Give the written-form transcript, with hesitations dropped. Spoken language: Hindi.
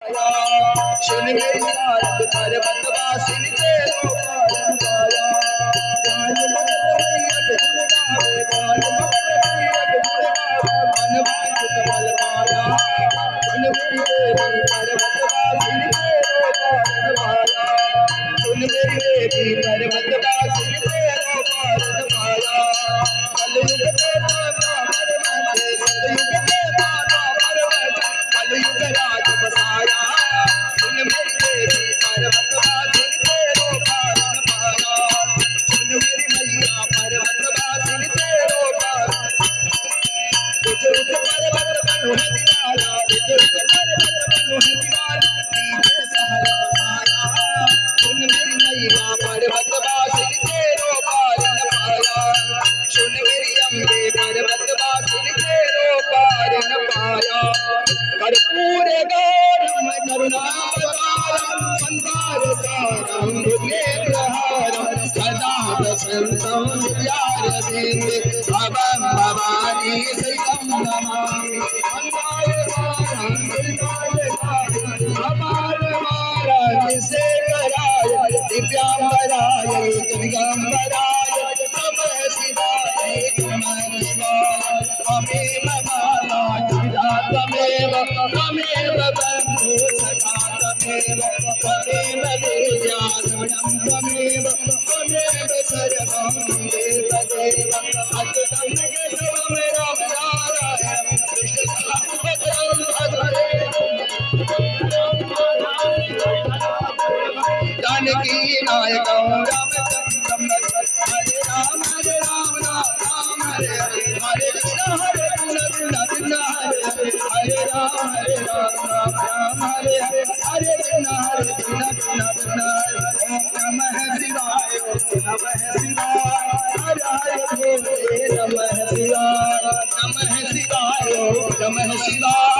सुन मेरी नारद पर्वतवासिनी तेरो पालन पाया। गान मगन मैयक गुण गावे, गान मगन मैयक गुण गावे, मन भागुत बल पाया। सुन मेरी देवी पर्वतवासिनी तेरो पालन पाया। सुन मेरी देवी पर्वतवासिनी तेरो पालन पाया। कलयुग के दाता परमते, सतयुग के दाता परमते, कलयुग राज बसाया। सुन मेरी देवी पर्वतवासिनी तेरो पालन पाया। सुन मेरी मैया पर्वतवासिनी तेरो पालन। उच उच पर्वत बनु है दिवाला, उच उच पर्वत बनु है दिवाला, नीचे सहर बसाया। सुन मेरी मैया पर्वतवासिनी तेरो पालन पाया। सुन मेरी अम्बे पर्वतवासिनी तेरो पालन पाया। कर्पूर गौरम करुणावतारम, संसार सारम भुजगेन्द्रहारम, सदा वसंतं विद्यारविन्दे, भवं भवानी सहितं नमामि। मंगलवारं मंगलवारं अपारवारं शेखराय, दिव्यांबराय दिगंबराय, नमः शिवाय नमः शिवाय। त्वमेव माता पिता त्वमेव, त्वमेव बन्धु सखा त्वमेव, त्वमेव विद्याधरं त्वमेव, त्वमेव सर्वं देव देव। अच्युतं केशवं राम नारायणं कृष्णं भद्रं भद्रेण, जानकी नायकं रामचन्द्रं हरे राम राम राम हरे हरे, हरे कृष्ण कृष्ण कृष्ण हरे हरे, हरे राम राम राम हरे हरे, हरे कृष्ण कृष्ण कृष्ण हरे। ओम नमः शिवाय, नमः शिवाय, हर हर भोले नमः शिवाय, नमः शिवाय, नमः शिवाय।